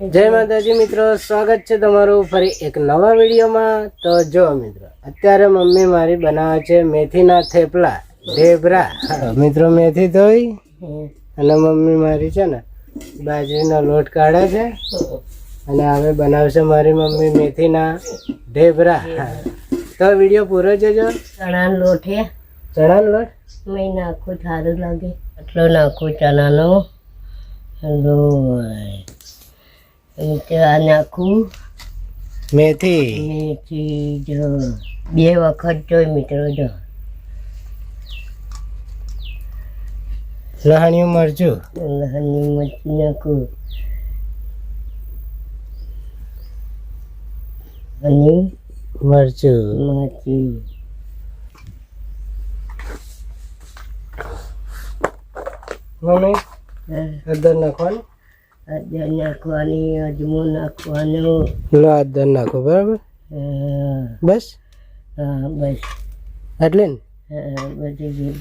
જય માતાજી મિત્રો, સ્વાગત છે તમારું ફરી એક નવા વિડીયોમાં। તો જો મિત્રો, અત્યારે મમ્મી મારી બનાવે છે મેથીના થેપલા ઢેબરા। મિત્રો મેથી ધોઈ અને મમ્મી મારી છે ને બાજરીનો લોટ કાઢે છે અને હવે બનાવશે મારી મમ્મી મેથીના ઢેબરા। તો વિડીયો પૂરો જોજો। ચણાનો લોટ હે, ચણાનો લોટ મેં નાખું સારું લાગે એટલો નાખું ચણાનો લોટ, ત્યાં નાખું મેથી મેથી જો 2 વખત જોઈ મિત્રો જો લસણિયું મરચું લસણની મરચી નાખું અને મરચું મરચી મમ્મી હળદર નાખવાનું, હળદર નાખવાની, અજમો નાખવાનો, લો હળદર નાખો બરાબર, બસ હા બસ એટલે ને બધી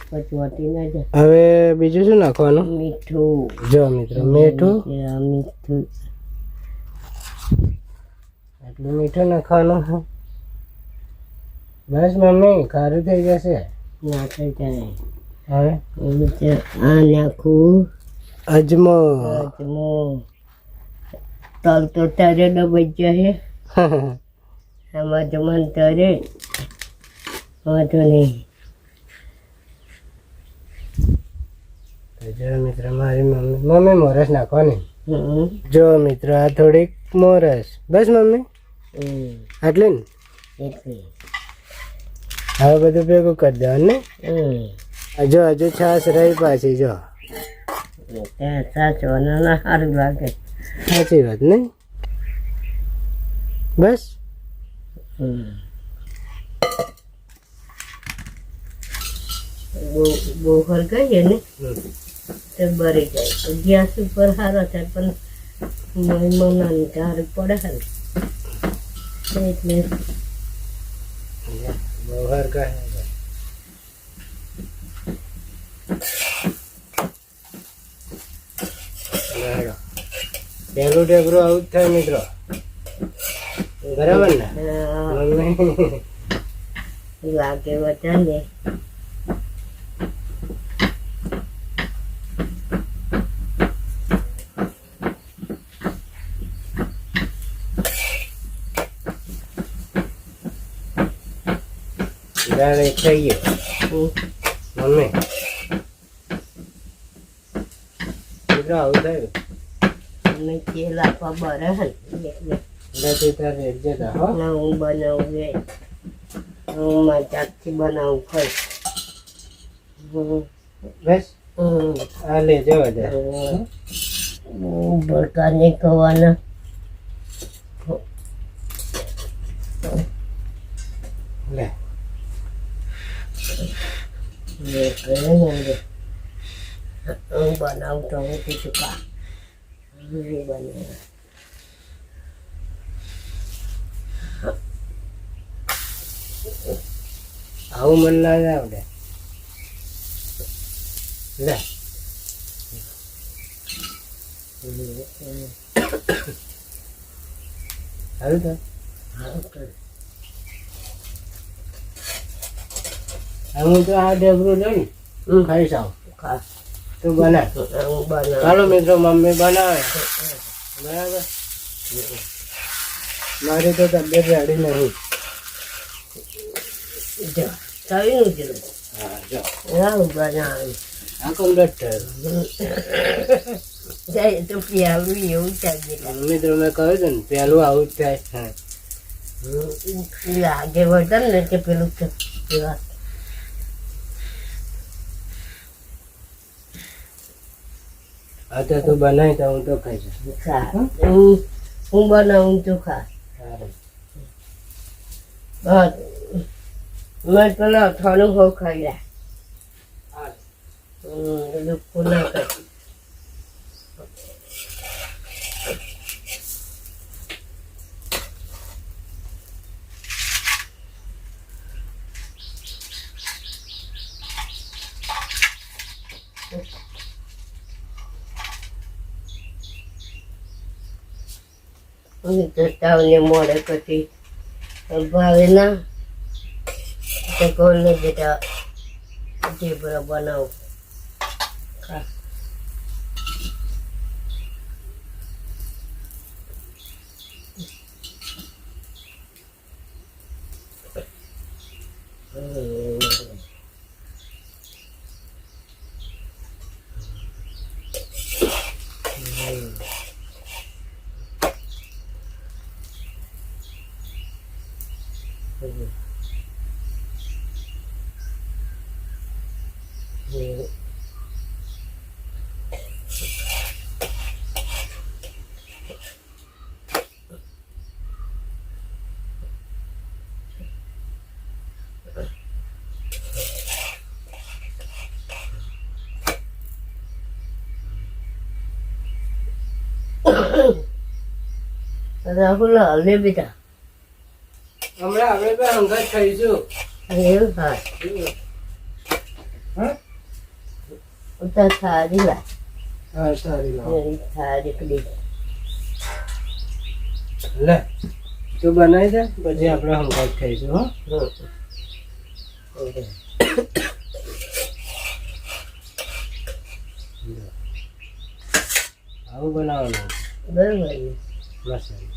પચવાટી ના જાય। હવે બીજું શું નાખવાનું? મીઠું જો મિત્રો મીઠું, મીઠું આટલું મીઠું નાખવાનું। બસ મમ્મી ખારું થઈ જશે। નાખે જાય। હવે આ નાખું અજમો, અજમો, તલ તો તારે ડબાઈ જાય, આમાં જમણ તારે વાંધો નહીં। જો મિત્ર મારી મમ્મી મોરસ નાખવાની। જો મિત્રો આ થોડીક મોરસ, બસ મમ્મી આટલે ને એટલે હવે બધું ભેગું કરી દેવાનું ને। હજુ છાશ રહી પાછી, જો ત્યાં સાચવાનું ના સારું લાગે। સાચી વાત ને, બસ બહુ હરગાઈએ ને તો બરી જાય, તો ગેસ ઉપર સારો થાય પણ મનાની સારું પડે ને એટલે બહાર કહે પહેલું ઢેબરું આવું જ થાય મિત્રો, બરાબર ને મમ્મી? લાગે વધારે થઈ ગયો મમ્મી, મિત્રો આવું થયું અમે તેલ આપવા બરે હે નથી તારે એડજસ્ટ હો ના હું બનાવું એ હું મારા જાતથી બનાવું ખાઈ બસ આ લે જવા દે ભડકા નહીં ખવાના લે હું બનાવું તો હું કીધું કા નહીં બનાવે આવું મન ના આવડે લે સારું તો હું તો આ ઢેબરું લઈને ખાઈશ આવું ખા તું બના હું બનાવું ચાલો મિત્રો મમ્મી બનાવે બરાબર, મારી તો તબિયત રેડી નહીં। જો થયું છે હા જો હું બનાવું આ કમ્પ્લીટ થયું જાય તો પ્યાલું એવું ચાલે મિત્રો મેં કહ્યું હતું ને પહેલું આવું જ થાય। લાગે વળતર ને કે પેલું હા તો તું બનાવી તો હું તો ખાઈશ। હું બનાવું તો ખા મેં પેલા અથાણું હોઉં ખાઈ લે લુખું ના કરી તાવને મોડે પછી ભાવે ના તો કોને બેટા ઢેબરા બનાવું ખા રાહુલ હલે બેટા હમણાં આપણે બે હંગાત ખાઈશું. એવું હા હા ઉતા થાળી લાય હા સારી લાવ. થાળી પડી લે તું બનાવી દે પછી આપણે હંગાત ખાઈશું. હો આવું બનાવવાનું બરોબર મસાલો.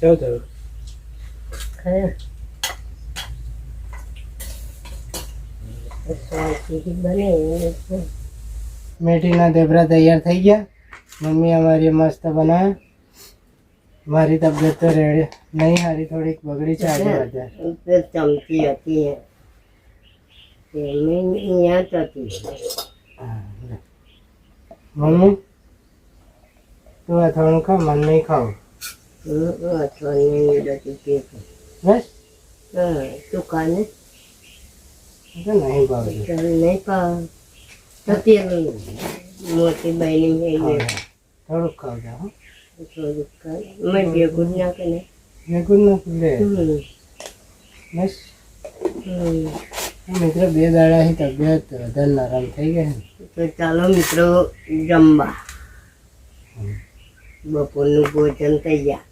કેવું થયું? ખાયા શાંતિથી બને એટલે મેથીના ઢેબરા તૈયાર થઈ ગયા. મમ્મી અમારી મસ્ત બનાવે. મારી તબિયત તો રેડી નહીં, સારી થોડીક બગડી છે આજે વધારે. તો ચમચી હતી અહીંયા જ હતી. મમ્મી તું અથાણું ખા, મને નહીં ખાવું. અઠવાડિયે બધી કેક બસ હા તું કાને તો નહીં ભાવતું. નહીં પાવ તો પેલું મોટી બહેની થઈ ગઈ થોડુંક ખાવતા હો. થોડુંક મેં ભેગું જ નાખે ને ભેગું નથી લે. બસ મિત્રો 2 દાડાથી તબિયત વધારે નરમ થઈ ગઈ ને. તો ચાલો મિત્રો જમવા બપોરનું ભોજન થઈ ગયા.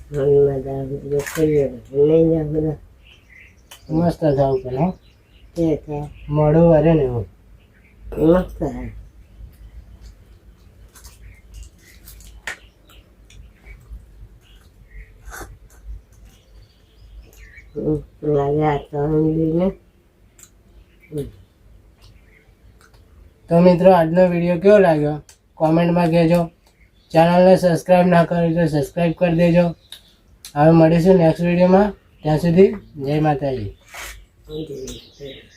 હવે બધા ખાઈએ નહીં જા બધા મસ્ત થાવ પણ હો. તે થાય મોડું વરે ને એવું. મસ્ત થાય. લાગે આ ને તો મિત્રો આજનો વિડીયો કેવો લાગ્યો કોમેન્ટમાં કહેજો. ચેનલને સબસ્ક્રાઈબ ના કરી તો સબસ્ક્રાઈબ કરી દેજો. હવે મળીશું નેક્સ્ટ વિડીયોમાં. ત્યાં સુધી જય માતાજી. સમજી